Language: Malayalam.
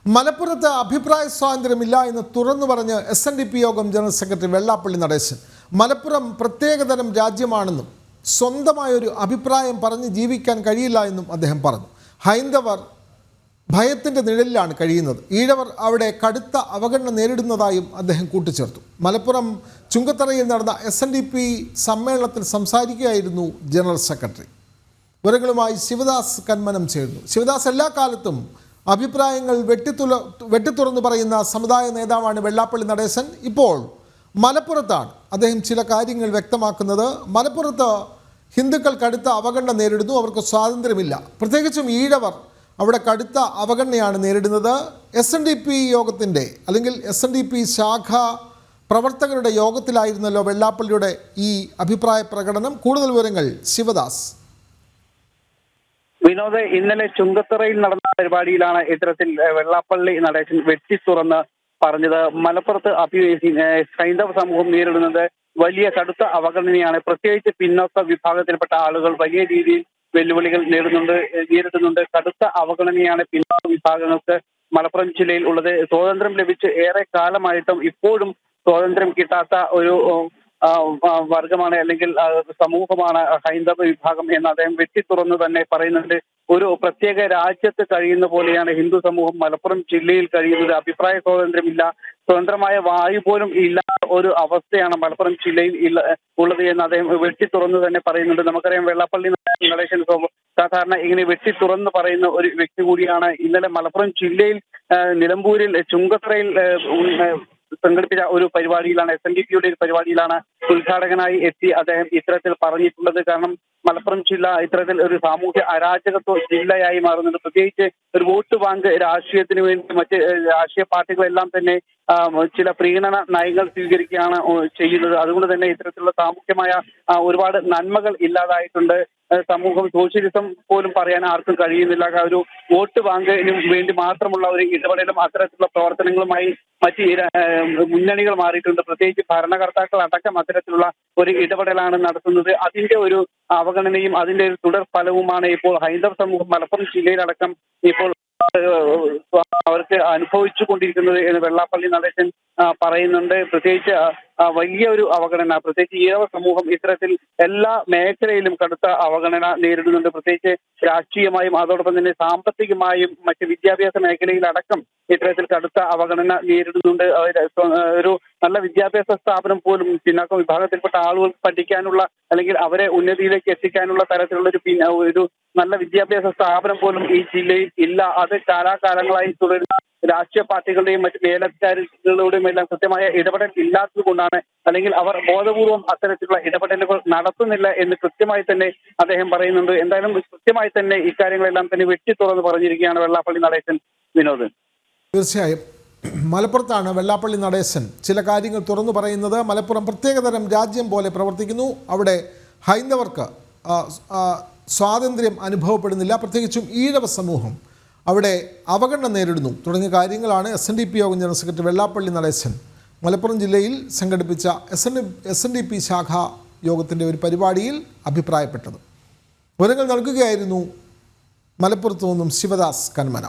മലപ്പുറത്ത് അഭിപ്രായ സ്വാതന്ത്ര്യമില്ല എന്ന് തുറന്നു പറഞ്ഞ് SNDP യോഗം ജനറൽ സെക്രട്ടറി വെള്ളാപ്പള്ളി നടേശൻ. മലപ്പുറം പ്രത്യേകതരം രാജ്യമാണെന്നും സ്വന്തമായൊരു അഭിപ്രായം പറഞ്ഞ് ജീവിക്കാൻ കഴിയില്ല എന്നും അദ്ദേഹം പറഞ്ഞു. ഹൈന്ദവർ ഭയത്തിൻ്റെ നിഴലിലാണ് കഴിയുന്നത്. ഈഴവർ അവിടെ കടുത്ത അവഗണന നേരിടുന്നതായും അദ്ദേഹം കൂട്ടിച്ചേർത്തു. മലപ്പുറം ചുങ്കത്തറയിൽ നടന്ന SNDP സമ്മേളനത്തിൽ സംസാരിക്കുകയായിരുന്നു ജനറൽ സെക്രട്ടറി. വിവരങ്ങളുമായി ശിവദാസ് കന്മനം ചേർന്നു. ശിവദാസ്, എല്ലാ കാലത്തും അഭിപ്രായങ്ങൾ വെട്ടിത്തുറന്ന് പറയുന്ന സമുദായ നേതാവാണ് വെള്ളാപ്പള്ളി നടേശൻ. ഇപ്പോൾ മലപ്പുറത്താണ് അദ്ദേഹം ചില കാര്യങ്ങൾ വ്യക്തമാക്കുന്നത്. മലപ്പുറത്ത് ഹിന്ദുക്കൾ കടുത്ത അവഗണന നേരിടുന്നു, അവർക്ക് സ്വാതന്ത്ര്യമില്ല. പ്രത്യേകിച്ചും ഈഴവർ അവിടെ കടുത്ത അവഗണനയാണ് നേരിടുന്നത്. SNDP യോഗത്തിൻ്റെ അല്ലെങ്കിൽ SNDP ശാഖ പ്രവർത്തകരുടെ യോഗത്തിലായിരുന്നല്ലോ വെള്ളാപ്പള്ളിയുടെ ഈ അഭിപ്രായ പ്രകടനം. കൂടുതൽ വിവരങ്ങൾ ശിവദാസ്. വിനോദ്, ഇന്നലെ ചുങ്കത്തറയിൽ നടന്ന പരിപാടിയിലാണ് ഇത്തരത്തിൽ വെള്ളാപ്പള്ളി നടേശൻ വെട്ടിത്തുറന്ന് പറഞ്ഞത്. മലപ്പുറത്ത് ഹൈന്ദവ സമൂഹം നേരിടുന്നത് വലിയ കടുത്ത അവഗണനയാണ്. പ്രത്യേകിച്ച് പിന്നോക്ക വിഭാഗത്തിൽപ്പെട്ട ആളുകൾ വലിയ രീതിയിൽ വെല്ലുവിളികൾ നേരിടുന്നുണ്ട്. കടുത്ത അവഗണനയാണ് പിന്നോക്ക വിഭാഗങ്ങൾക്ക് മലപ്പുറം ജില്ലയിൽ ഉള്ളത്. സ്വാതന്ത്ര്യം ലഭിച്ച് ഏറെ കാലമായിട്ടും ഇപ്പോഴും സ്വാതന്ത്ര്യം കിട്ടാത്ത ഒരു വർഗമാണ് അല്ലെങ്കിൽ സമൂഹമാണ് ഹൈന്ദവ വിഭാഗം എന്ന് അദ്ദേഹം വെട്ടിത്തുറന്ന് തന്നെ പറയുന്നുണ്ട്. ഒരു പ്രത്യേക രാജ്യത്ത് കഴിയുന്ന പോലെയാണ് ഹിന്ദു സമൂഹം മലപ്പുറം ജില്ലയിൽ കഴിയുന്നത്. അഭിപ്രായ സ്വാതന്ത്ര്യമില്ല, സ്വതന്ത്രമായ വായു പോലും ഇല്ലാത്ത ഒരു അവസ്ഥയാണ് മലപ്പുറം ജില്ലയിൽ ഉള്ളത് എന്ന് അദ്ദേഹം വെട്ടിത്തുറന്ന് തന്നെ പറയുന്നുണ്ട്. നമുക്കറിയാം, വെള്ളാപ്പള്ളി നടേശൻ സാധാരണ ഇങ്ങനെ വെട്ടിത്തുറന്ന് പറയുന്ന ഒരു വ്യക്തി കൂടിയാണ്. ഇന്നലെ മലപ്പുറം ജില്ലയിൽ നിലമ്പൂരിൽ ചുങ്കത്തറയിൽ സംഘടിപ്പിച്ച ഒരു പരിപാടിയിലാണ്, SNDPയുടെ ഒരു പരിപാടിയിലാണ് ഉദ്ഘാടകനായി എത്തി അദ്ദേഹം ഇത്തരത്തിൽ പറഞ്ഞിട്ടുള്ളത്. കാരണം മലപ്പുറം ജില്ല ഇത്തരത്തിൽ ഒരു സാമൂഹ്യ അരാജകത്വ ജില്ലയായി മാറുന്നുണ്ട്. പ്രത്യേകിച്ച് ഒരു വോട്ട് ബാങ്ക് രാഷ്ട്രീയത്തിന് വേണ്ടി മറ്റ് രാഷ്ട്രീയ പാർട്ടികളെല്ലാം തന്നെ ചില പ്രീണന നയങ്ങൾ സ്വീകരിക്കുകയാണ് ചെയ്യുന്നത്. അതുകൊണ്ട് തന്നെ ഇത്തരത്തിലുള്ള സാമൂഹ്യമായ ഒരുപാട് നന്മകൾ ഇല്ലാതായിട്ടുണ്ട്. സമൂഹം സോഷ്യലിസം പോലും പറയാൻ ആർക്കും കഴിയുന്നില്ല. ഒരു വോട്ട് ബാങ്കിന് വേണ്ടി മാത്രമുള്ള ഒരു ഇടപെടലും അത്തരത്തിലുള്ള പ്രവർത്തനങ്ങളുമായി മറ്റ് മുന്നണികൾ മാറിയിട്ടുണ്ട്. പ്രത്യേകിച്ച് ഭരണകർത്താക്കൾ അടക്കം അത്തരത്തിലുള്ള ഒരു ഇടപെടലാണ് നടത്തുന്നത്. അതിന്റെ ഒരു അവഗണനയും അതിന്റെ ഒരു തുടർ ഫലവുമാണ് ഇപ്പോൾ ഹൈന്ദവ സമൂഹം മലപ്പുറം ജില്ലയിലടക്കം ഇപ്പോൾ അവർക്ക് അനുഭവിച്ചു കൊണ്ടിരിക്കുന്നത് എന്ന് വെള്ളാപ്പള്ളി നടേശൻ പറയുന്നുണ്ട്. പ്രത്യേകിച്ച് വലിയ ഒരു അവഗണന, പ്രത്യേകിച്ച് ഈഴവ സമൂഹം ഇത്തരത്തിൽ എല്ലാ മേഖലയിലും കടുത്ത അവഗണന നേരിടുന്നുണ്ട്. പ്രത്യേകിച്ച് രാഷ്ട്രീയമായും അതോടൊപ്പം തന്നെ സാമ്പത്തികമായും മറ്റ് വിദ്യാഭ്യാസ മേഖലയിലടക്കം ഇത്തരത്തിൽ കടുത്ത അവഗണന നേരിടുന്നുണ്ട്. ഒരു നല്ല വിദ്യാഭ്യാസ സ്ഥാപനം പോലും പിന്നാക്ക വിഭാഗത്തിൽപ്പെട്ട ആളുകൾക്ക് പഠിക്കാനുള്ള അല്ലെങ്കിൽ അവരെ ഉന്നതിയിലേക്ക് എത്തിക്കാനുള്ള തരത്തിലുള്ള ഒരു നല്ല വിദ്യാഭ്യാസ സ്ഥാപനം പോലും ഈ ജില്ലയിൽ ഇല്ല. അത് കാലാകാലങ്ങളായി തുടരുന്ന രാഷ്ട്രീയ പാർട്ടികളുടെയും മറ്റ് മേലധികാരികളുടെയും എല്ലാം കൃത്യമായ ഇടപെടൽ ഇല്ലാത്തത് കൊണ്ടാണ്, അല്ലെങ്കിൽ അവർ ബോധപൂർവം അത്തരത്തിലുള്ള ഇടപെടലുകൾ നടത്തുന്നില്ല എന്ന് കൃത്യമായി തന്നെ അദ്ദേഹം പറയുന്നുണ്ട്. എന്തായാലും കൃത്യമായി തന്നെ ഇക്കാര്യങ്ങളെല്ലാം തന്നെ വെട്ടിത്തുറന്ന് പറഞ്ഞിരിക്കുകയാണ് വെള്ളാപ്പള്ളി നടേശൻ. വിനോദ്, തീർച്ചയായും മലപ്പുറത്താണ് വെള്ളാപ്പള്ളി നടേശൻ ചില കാര്യങ്ങൾ തുറന്നു പറയുന്നത്. മലപ്പുറം പ്രത്യേകതരം രാജ്യം പോലെ പ്രവർത്തിക്കുന്നു, അവിടെ ഹൈന്ദവർക്ക് സ്വാതന്ത്ര്യം അനുഭവപ്പെടുന്നില്ല, പ്രത്യേകിച്ചും ഈഴവ സമൂഹം അവിടെ അവഗണന നേരിടുന്നു തുടങ്ങിയ കാര്യങ്ങളാണ് SNDP യോഗം ജനറൽ സെക്രട്ടറി വെള്ളാപ്പള്ളി നടേശൻ മലപ്പുറം ജില്ലയിൽ സംഘടിപ്പിച്ച SNDP ശാഖാ യോഗത്തിൻ്റെ ഒരു പരിപാടിയിൽ അഭിപ്രായപ്പെട്ടത്. വിവരങ്ങൾ നൽകുകയായിരുന്നു മലപ്പുറത്തു നിന്നും ശിവദാസ് കന്മന.